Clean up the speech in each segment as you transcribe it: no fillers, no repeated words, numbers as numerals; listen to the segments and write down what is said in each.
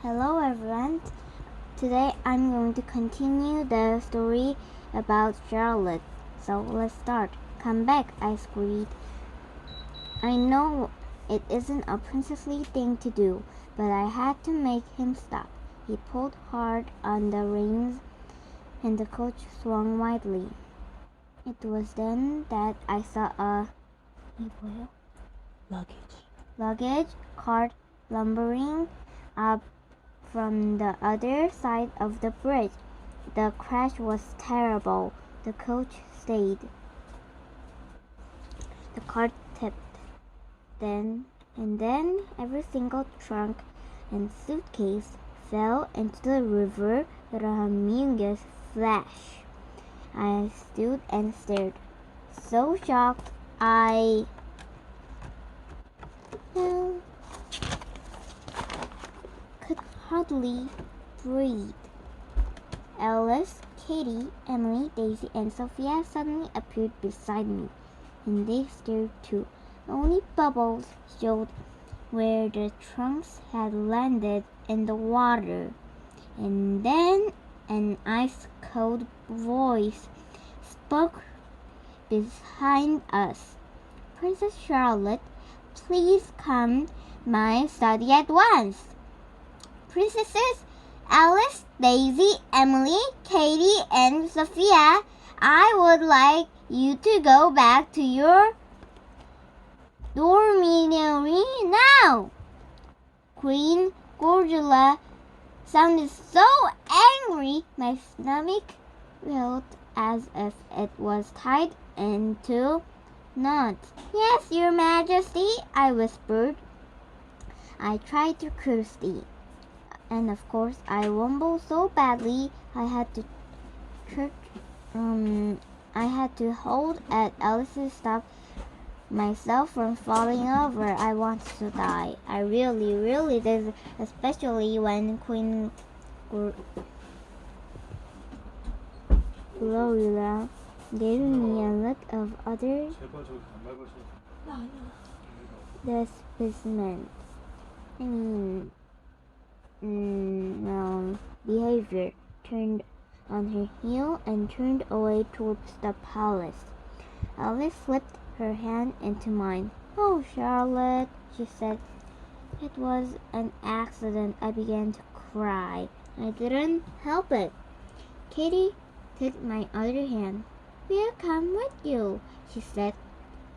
Hello everyone. Today I'm going to continue the story about Charlotte. So let's start. Come back, I squeaked. I know it isn't a princessly thing to do, but I had to make him stop. He pulled hard on the reins and the coach swung wildly. It was then that I saw a luggage cart lumbering up from the other side of the bridge. The crash was terrible. The coach stayed. The cart tipped. Then every single trunk and suitcase fell into the river with a humongous flash. I stood and stared, so shocked I could hardly breathe. Alice, Katie, Emily, Daisy, and Sophia suddenly appeared beside me, and they stared too. Only bubbles showed where the trunks had landed in the water. And then an ice-cold voice spoke behind us. "Princess Charlotte, please come my study at once." "Princesses Alice, Daisy, Emily, Katie, and Sophia, I would like you to go back to your dormitory now." Queen Gorgula sounded so angry my stomach felt as if it was tied into knots. "Yes, Your Majesty," I whispered. I tried to curtsy, and of course I wobbled so badly I had to hold at Alice's stop myself from falling over. I wanted to die. I really did, especially when Queen Gloria gave me a look of utter disappointment. Behavior, turned on her heel and turned away towards the palace. Alice slipped her hand into mine. "Oh, Charlotte," she said. "It was an accident." I began to cry. I didn't help it. Katie took my other hand. "We'll come with you," she said.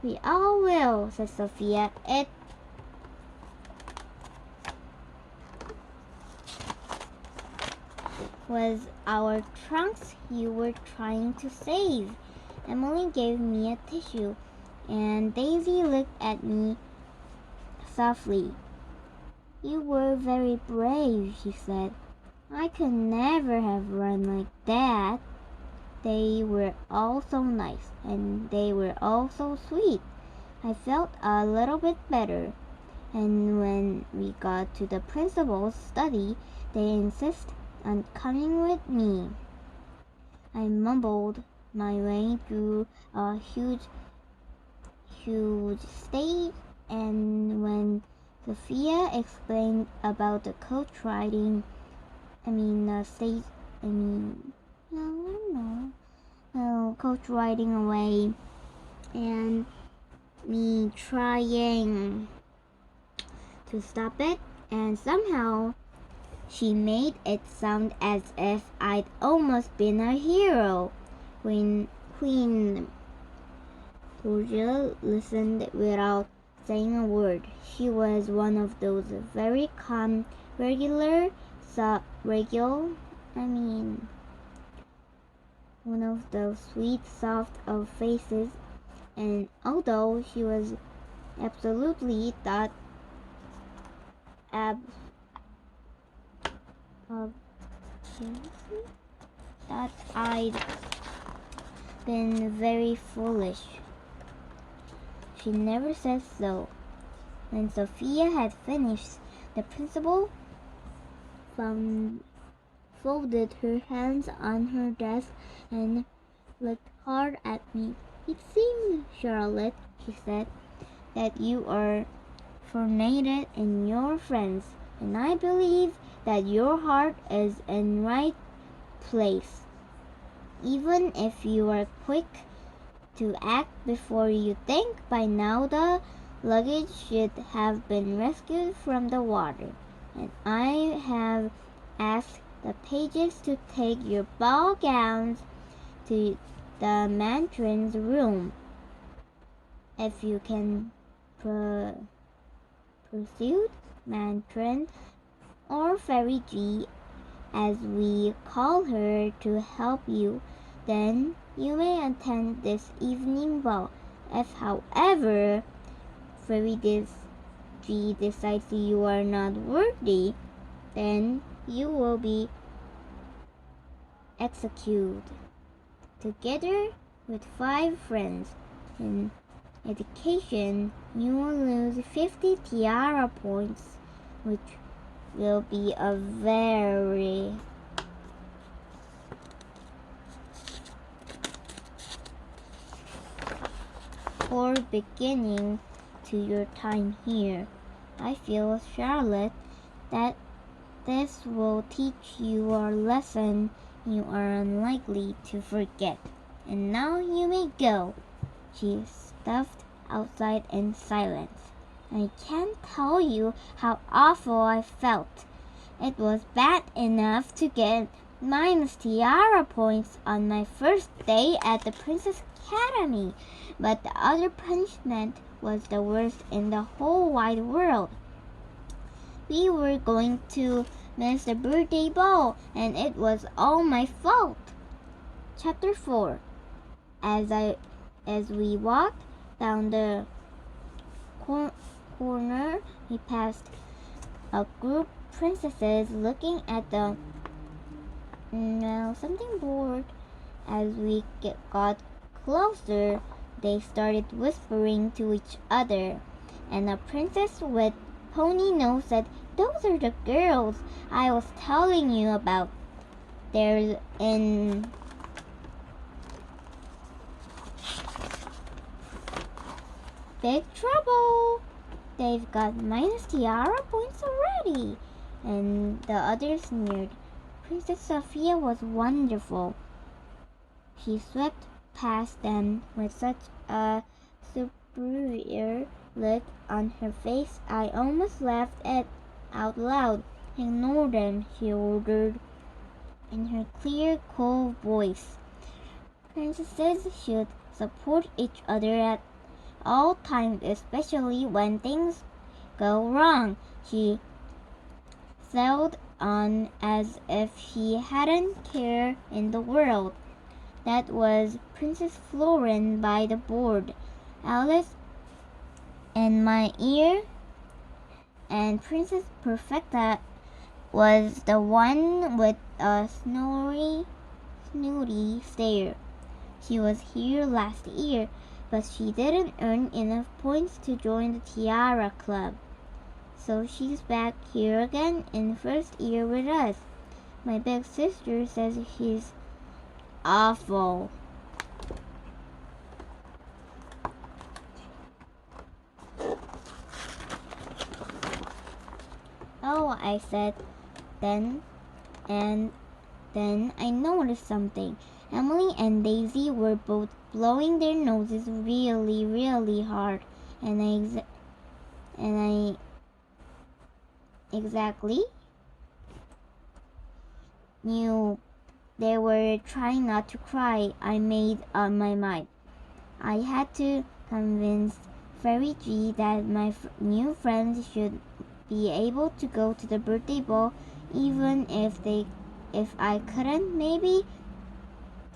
"We all will," said Sophia. "It was our trunks you were trying to save." Emily gave me a tissue, and Daisy looked at me softly. "You were very brave," she said. "I could never have run like that." They were all so nice, and they were all so sweet. I felt a little bit better, and when we got to the principal's study, they insisted on coming with me. I mumbled my way through a huge stage, and when Sophia explained about the coach riding away and me trying to stop it, and somehow she made it sound as if I'd almost been a hero. When Queen Georgia listened without saying a word. She was one of those very calm, one of those sweet, soft of faces, and although she was absolutely thought that I'd been very foolish, she never said so. When Sophia had finished, the principal folded her hands on her desk and looked hard at me. "It seems, Charlotte," she said, "that you are fortunate in your friends, and I believe that your heart is in right place. Even if you are quick to act before you think, by now the luggage should have been rescued from the water. And I have asked the pages to take your ball gowns to the matron's room. If you can pursue matron or Fairy G, as we call her, to help you, then you may attend this evening ball. If, however, Fairy G decides you are not worthy, then you will be executed, together with 5 friends. In education, you will lose 50 Tiara points, which will be a very poor beginning to your time here. I feel, Charlotte, that this will teach you a lesson you are unlikely to forget. And now you may go. She stepped outside in silence. I can't tell you how awful I felt. It was bad enough to get minus Tiara points on my first day at the Princess Academy, but the other punishment was the worst in the whole wide world. We were going to miss the birthday ball, and it was all my fault. Chapter 4. As we walked down the corner, we passed a group of princesses looking at the something bored. As we got closer, they started whispering to each other, and a princess with pony nose said, "Those are the girls I was telling you about. They're in big trouble. They've got minus Tiara points already." And the others sneered. Princess Sophia was wonderful. She swept past them with such a superior look on her face I almost laughed out loud. "Ignore them," she ordered in her clear, cool voice. Princesses should support each other at all times, especially when things go wrong. She sailed on as if she hadn't care in the world. That was Princess Florin by the board, Alice in my ear, and Princess Perfecta was the one with a snooty stare. She was here last year, but she didn't earn enough points to join the Tiara Club. So she's back here again in first year with us. My big sister says she's awful. "Oh," I said. Then I noticed something. Emily and Daisy were both blowing their noses really, really hard, and I exactly knew they were trying not to cry. I made up my mind. I had to convince Fairy G that my new friends should be able to go to the birthday ball, even if I couldn't. Maybe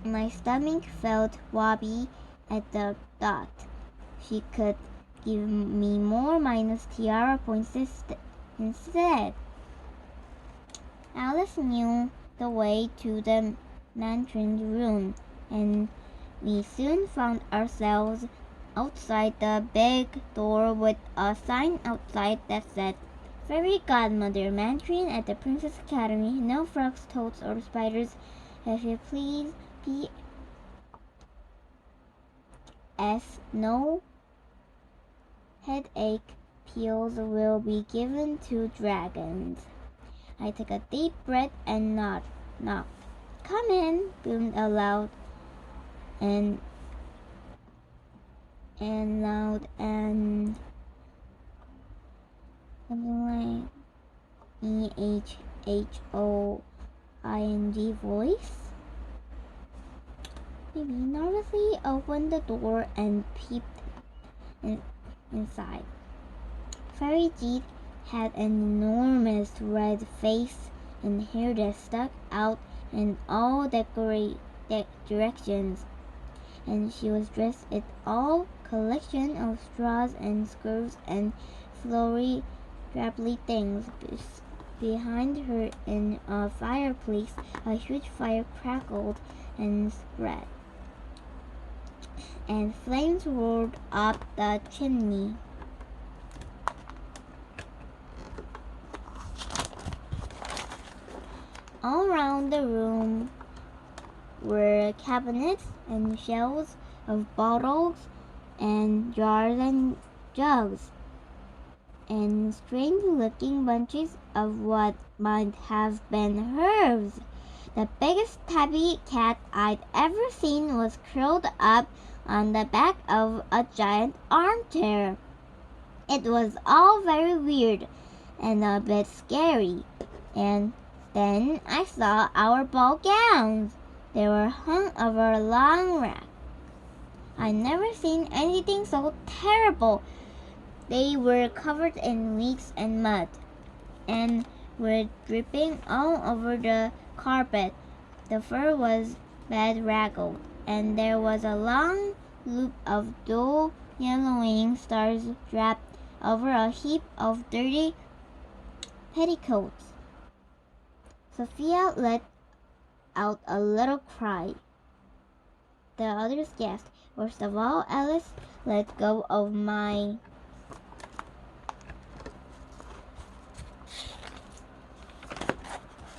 my stomach felt wobbly at the thought. She could give me more minus Tiara points instead. Alice knew the way to the matron's room, and we soon found ourselves outside the big door with a sign outside that said, "Fairy Godmother Matron at the Princess Academy. No frogs, toads, or spiders, if you please. P.S. No headache pills will be given to dragons." I took a deep breath and knocked. "Come in," boomed aloud and loud and something like EHHOING voice. Maybe nervously opened the door and peeped inside. Fairy Jeet had an enormous red face and hair that stuck out in all directions, and she was dressed in all collection of straws and skirts and flowery drabbly things. Behind her in a fireplace, a huge fire crackled and spread, and flames roared up the chimney. All around the room were cabinets and shelves of bottles and jars and jugs, and strange-looking bunches of what might have been herbs. The biggest tabby cat I'd ever seen was curled up on the back of a giant armchair. It was all very weird and a bit scary. And then I saw our ball gowns. They were hung over a long rack. I'd never seen anything so terrible. They were covered in weeds and mud, and were dripping all over the carpet. The fur was bedraggled, and there was a long loop of dull yellowing stars draped over a heap of dirty petticoats. Sophia let out a little cry. The others gasped. Worst of all, Alice let go of my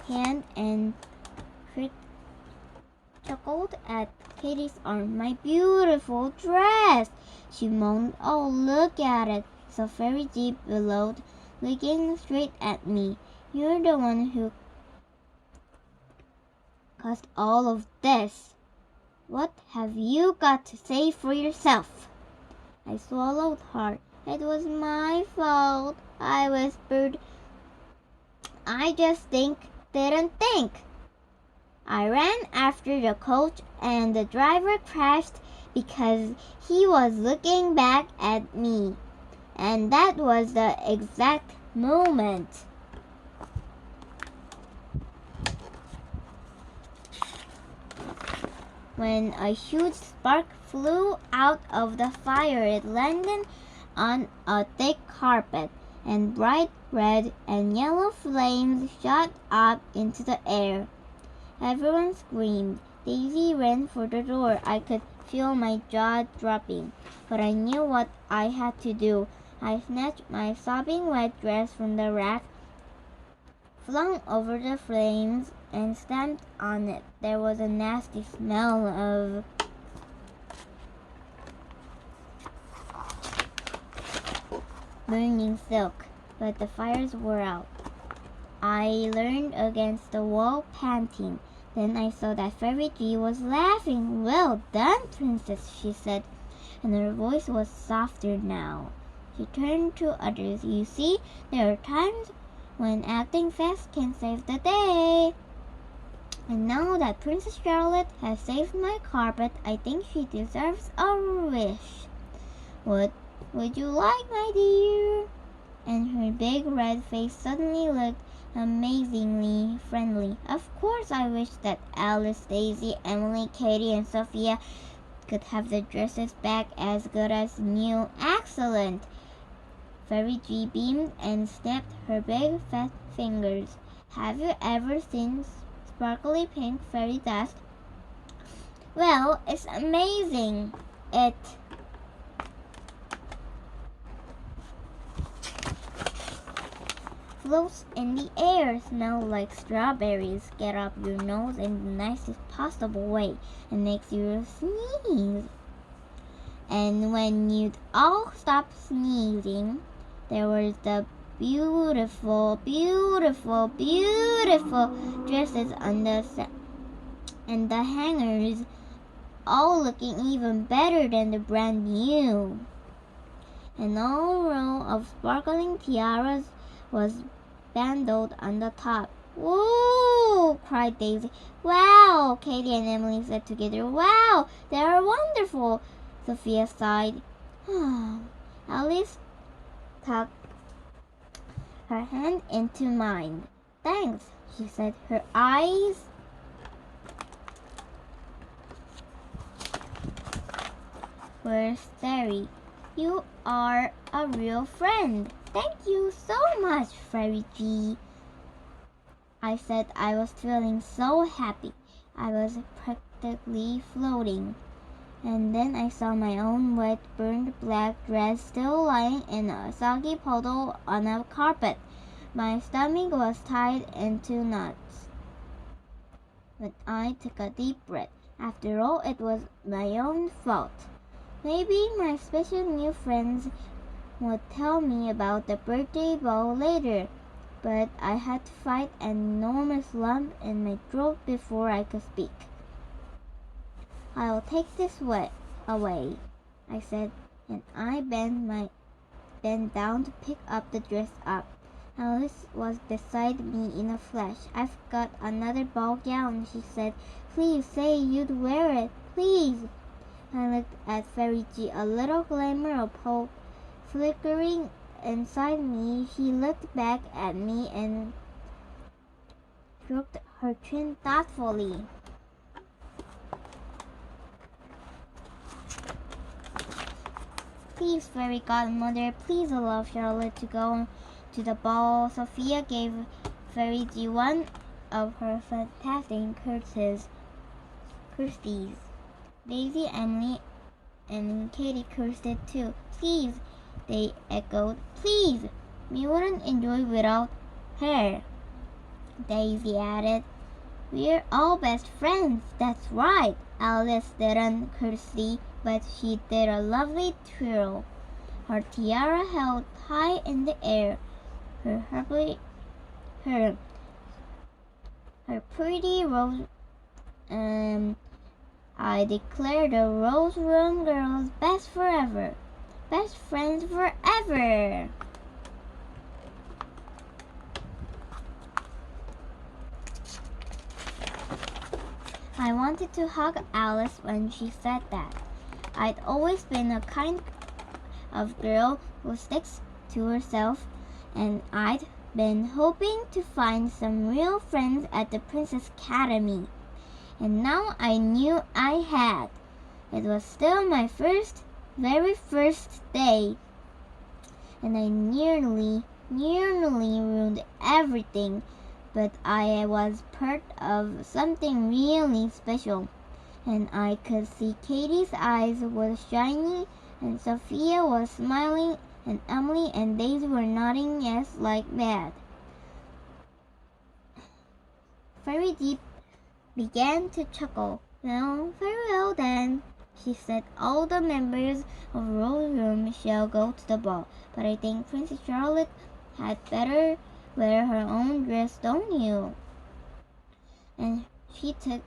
hand and chuckled at Katie's arm. "My beautiful dress!" she moaned. "Oh, look at it!" So Fairy Jeep bellowed, looking straight at me. "You're the one who caused all of this. What have you got to say for yourself?" I swallowed hard. "It was my fault," I whispered. "I just didn't think. I ran after the coach and the driver crashed because he was looking back at me. And that was the exact moment when a huge spark flew out of the fire. It landed on a thick carpet, and bright red and yellow flames shot up into the air. Everyone screamed. Daisy ran for the door. I could feel my jaw dropping, but I knew what I had to do. I snatched my sopping wet dress from the rack, flung over the flames, and stamped on it. There was a nasty smell of burning silk, but the fires were out. I leaned against the wall, panting. Then I saw that Fairy G was laughing. "Well done, Princess," she said, and her voice was softer now. She turned to others. "You see, there are times when acting fast can save the day. And now that Princess Charlotte has saved my carpet, I think she deserves a wish. What would you like, my dear?" And her big red face suddenly looked amazingly friendly. "Of course I wish that Alice, Daisy, Emily, Katie, and Sophia could have the dresses back as good as new." "Excellent!" Fairy G beamed and snapped her big fat fingers. "Have you ever seen sparkly pink fairy dust? Well, it's amazing. It floats in the air, smells like strawberries, get up your nose in the nicest possible way, and makes you sneeze. And when you'd all stop sneezing, there was the beautiful, beautiful, beautiful dresses on and the hangers, all looking even better than the brand new. An whole row of sparkling tiaras was banded on the top. "Whoa!" cried Daisy. "Wow!" Katie and Emily said together. "Wow! They are wonderful!" Sophia sighed. Alice tucked her hand into mine. "Thanks," she said. Her eyes were starry. "You are a real friend." "Thank you so much, Fairy G," I said. I was feeling so happy. I was practically floating. And then I saw my own wet, burned black dress still lying in a soggy puddle on a carpet. My stomach was tied into knots. But I took a deep breath. After all, it was my own fault. Maybe my special new friends would tell me about the birthday ball later, but I had to fight an enormous lump in my throat before I could speak. "I'll take this away," I said, and I bent down to pick up the dress up. Alice was beside me in a flash. "I've got another ball gown," she said. "Please say you'd wear it, please." I looked at Fairy G, a little glimmer of hope flickering inside me. She looked back at me and stroked her chin thoughtfully. "Please, Fairy Godmother, please allow Charlotte to go to the ball." Sophia gave Fairy G one of her fantastic curtsies. Daisy, Emily, and Katie curtsied too. "Please," they echoed. "Please. We wouldn't enjoy without her." Daisy added. "We're all best friends." "That's right." Alice didn't curtsy, but she did a lovely twirl. Her tiara held high in the air. Her pretty rose. I declare the Rose Room girls best forever. Best friends forever. I wanted to hug Alice when she said that. I'd always been a kind of girl who sticks to herself, and I'd been hoping to find some real friends at the Princess Academy. And now I knew I had. It was still my very first day, and I nearly ruined everything, but I was part of something really special, and I could see Katie's eyes were shiny, and Sophia was smiling, and Emily and Daisy were nodding yes like mad. Fairy Deep began to chuckle. "Well, very well then," she said. "All the members of Rose Room shall go to the ball, but I think Princess Charlotte had better wear her own dress, don't you?" And she took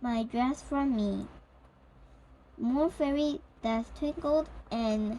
my dress from me. More fairy dust twinkled, and